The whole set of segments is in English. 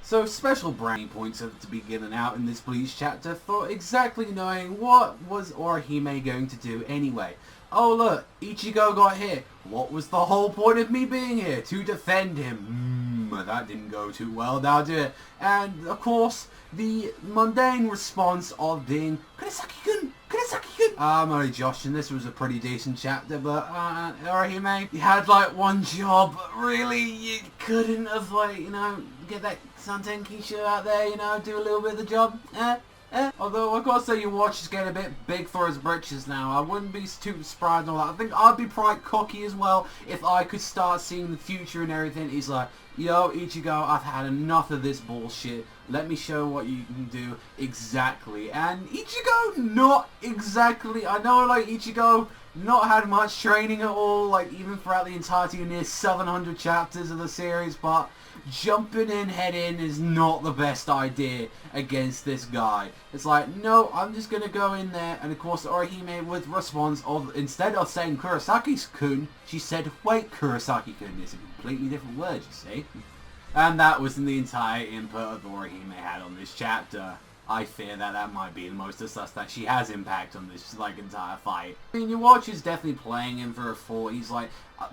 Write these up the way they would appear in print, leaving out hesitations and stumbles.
So special brownie points at the beginning out in this Bleach chapter for exactly knowing what was Orihime going to do anyway. Oh look, Ichigo got hit. What was the whole point of me being here? To defend him. That didn't go too well, now did it? And of course, the mundane response of being Kurosaki-kun, Kurosaki-kun. I'm only joshing, this was a pretty decent chapter, but Orihime, you had like one job, but really you couldn't have like, you know, get that Santenki shirt out there, you know, do a little bit of the job, Although, of course, your watch is getting a bit big for his britches now. I wouldn't be too surprised and all that. I think I'd be quite cocky as well if I could start seeing the future and everything. He's like, yo, Ichigo, I've had enough of this bullshit. Let me show what you can do exactly. And Ichigo, not exactly. I know, like, Ichigo not had much training at all, like, even throughout the entirety of near 700 chapters of the series, but jumping in head in is not the best idea against this guy. It's like, no, I'm just gonna go in there, and of course Orihime with response of, instead of saying Kurosaki-kun, she said, wait, Kurosaki-kun. It's a completely different word, you see. And that was the entire input Orihime had on this chapter. I fear that that might be the most of stuff that she has impact on this, like, entire fight. I mean, your watch is definitely playing him for a fool. He's, like,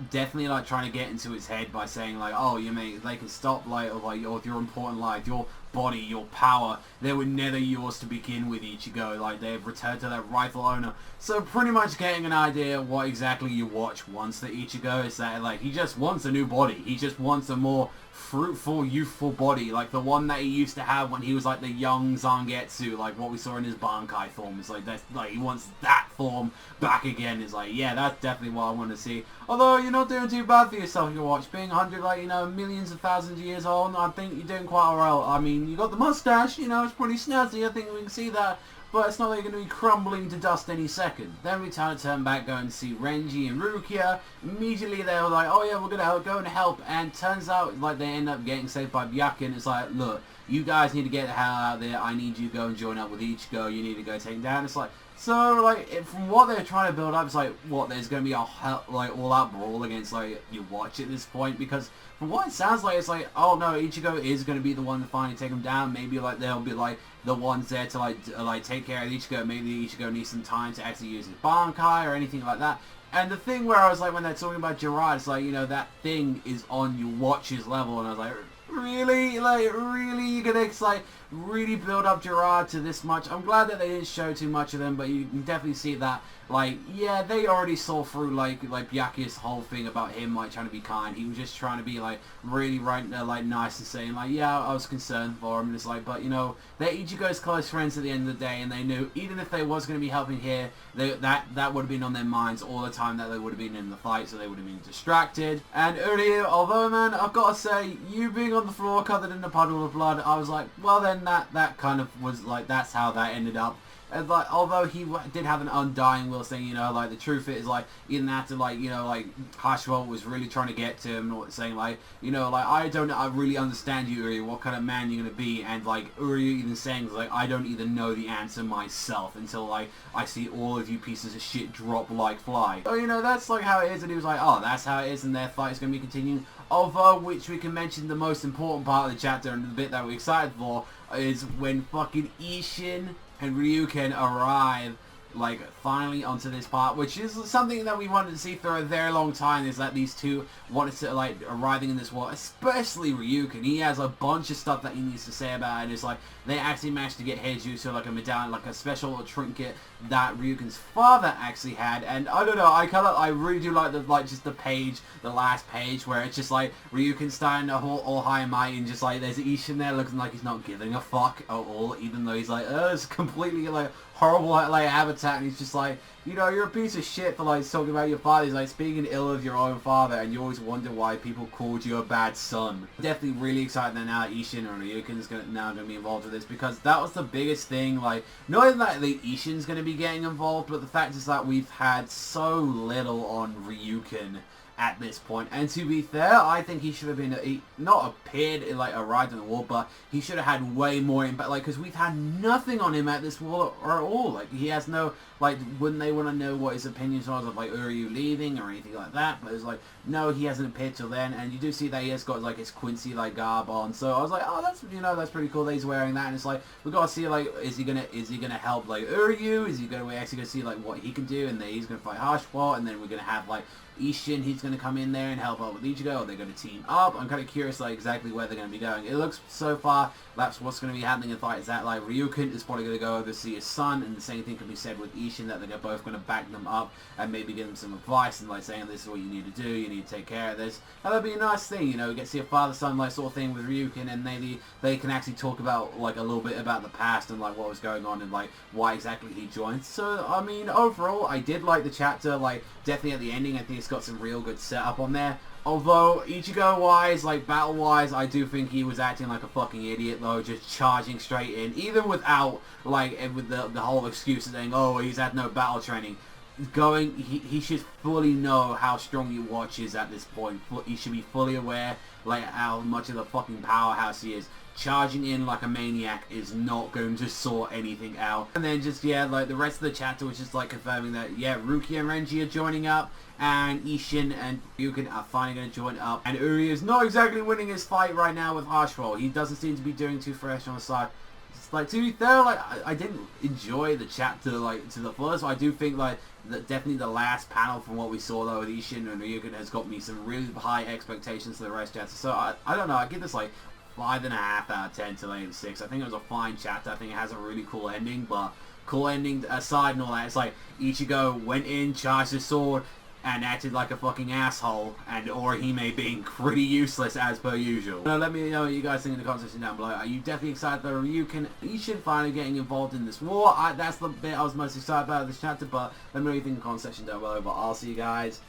definitely, like, trying to get into his head by saying, like, oh, you may, they can stop, like, your important life, your body, your power, they were never yours to begin with, Ichigo. Like, they've returned to their rightful owner. So, pretty much getting an idea of what exactly your watch wants to Ichigo is that, like, he just wants a new body. He just wants a more fruitful, youthful body, like the one that he used to have when he was like the young Zangetsu, like what we saw in his Bankai form. It's like that's like he wants that form back again. It's like, yeah, that's definitely what I want to see. Although you're not doing too bad for yourself, your watch being 100, like, you know, millions of thousands of years old. I think you're doing quite well. I mean, you got the mustache, you know, it's pretty snazzy. I think we can see that. But it's not like you're going to be crumbling to dust any second. Then we turn back, go and see Renji and Rukia. Immediately they were like, oh yeah, we're going to go and help. And turns out, like, they end up getting saved by Byakuya. It's like, look, you guys need to get the hell out there. I need you to go and join up with Ichigo. You need to go take him down. It's like, so, like, from what they're trying to build up, it's like, what, there's going to be a, like, all-out brawl against, like, your watch at this point? Because from what it sounds like, it's like, oh no, Ichigo is going to be the one to finally take him down. Maybe, like, they'll be, like, the ones there to, like take care of Ichigo. Maybe Ichigo needs some time to actually use his Bankai or anything like that. And the thing where I was like, when they're talking about Jiraiya, it's like, you know, that thing is on your watch's level. And I was like, really? Like, really? You're going to, like, really build up Jiraiya to this much? I'm glad that they didn't show too much of them, but you can definitely see that, like, yeah, they already saw through, like Byakuya's whole thing about him, like, trying to be kind. He was just trying to be, like, really like, nice and saying, like, yeah, I was concerned for him. And it's like, but, you know, they're Ichigo's close friends at the end of the day, and they knew even if they was going to be helping here, that would have been on their minds all the time that they would have been in the fight, so they would have been distracted. And earlier, although, man, I've got to say, you being on the floor covered in a puddle of blood, I was like, well, then that kind of was, like, that's how that ended up. And, like, although he did have an undying will saying, you know, like, the truth is, like, even after, like, you know, like, Hashimoto was really trying to get to him, saying, like, you know, like, I really understand you, Uri, what kind of man you're gonna be, and, like, Uri even saying, like, I don't even know the answer myself until, like, I see all of you pieces of shit drop like fly. So, you know, that's, like, how it is, and he was like, oh, that's how it is, and their fight is gonna be continuing. Although, which we can mention the most important part of the chapter, and the bit that we're excited for, is when fucking Isshin and Ryūken arrive, like, finally onto this part, which is something that we wanted to see for a very long time, is that these two wanted to, like, arriving in this world, especially Ryūken. He has a bunch of stuff that he needs to say about it, and it's like, they actually managed to get Heijutsu, like a medallion, like a special trinket that Ryuken's father actually had, and I don't know, I really do like just the page, the last page, where it's just like, Ryuken standing all high and mighty, and just like, there's Isshin there looking like he's not giving a fuck at all, even though he's like, it's completely, like, horrible, like, habitat, and he's just like, you know, you're a piece of shit for, like, talking about your father. He's like, speaking ill of your own father, and you always wonder why people called you a bad son. Definitely really excited that now Isshin and Ryuken's now going to be involved with this, because that was the biggest thing, like, not even that the Isshin's going to be getting involved, but the fact is that we've had so little on Ryūken at this point. And to be fair, I think he should have been, not appeared in like a ride on the wall, but he should have had way more impact, like, because we've had nothing on him at this wall or at all. Like, he has no, like, wouldn't they want to know what his opinions was of, like, Uryu leaving or anything like that? But it's like, no, he hasn't appeared till then, and you do see that he has got, like, his Quincy, like, garb on, so I was like, oh, that's, you know, that's pretty cool that he's wearing that, and it's like, we gotta see, like, is he gonna help, like, Uryu? Is he gonna, we're actually gonna see, like, what he can do, and then he's gonna fight Harshwall, and then we're gonna have, like, Isshin, he's going to come in there and help out with Ichigo, or they're going to team up. I'm kind of curious, like, exactly where they're going to be going. It looks, so far, that's what's going to be happening in the fight, is that, like, Ryūken is probably going to go over to see his son, and the same thing can be said with Isshin, that they're both going to back them up, and maybe give them some advice, and, like, saying, this is what you need to do, you need to take care of this. And that'd be a nice thing, you know, we get to see a father-son, like, sort of thing with Ryūken, and maybe they can actually talk about, like, a little bit about the past, and, like, what was going on, and, like, why exactly he joined. So, I mean, overall, I did like the chapter, like, definitely at the ending, I think it's got some real good setup on there. Although, Ichigo-wise, like, battle-wise, I do think he was acting like a fucking idiot, though, just charging straight in, even without, like, with the whole excuse of saying, oh, he's had no battle training. He should fully know how strong your watch is at this point. He should be fully aware, like, how much of the fucking powerhouse he is. Charging in like a maniac is not going to sort anything out. And then just, yeah, like, the rest of the chapter was just, like, confirming that, yeah, Ruki and Renji are joining up, and Isshin and Ryūken are finally going to join up. And Uri is not exactly winning his fight right now with Harshwall. He doesn't seem to be doing too fresh on the side. It's like, to be fair, like, I didn't enjoy the chapter, like, to the fullest. I do think, like, that definitely the last panel from what we saw, though, with Isshin and Ryūken has got me some really high expectations for the rest of the chapter. So, I don't know, I give this, like, 5.5 out of 10 to like 6. I think it was a fine chapter. I think it has a really cool ending, but cool ending aside and all that, it's like Ichigo went in, charged his sword, and acted like a fucking asshole, and Orihime being pretty useless as per usual. Let me know what you guys think in the comment section down below. Are you definitely excited that Ryūken and Isshin finally getting involved in this war? That's the bit I was most excited about this chapter, but let me know what you think in the comment section down below, but I'll see you guys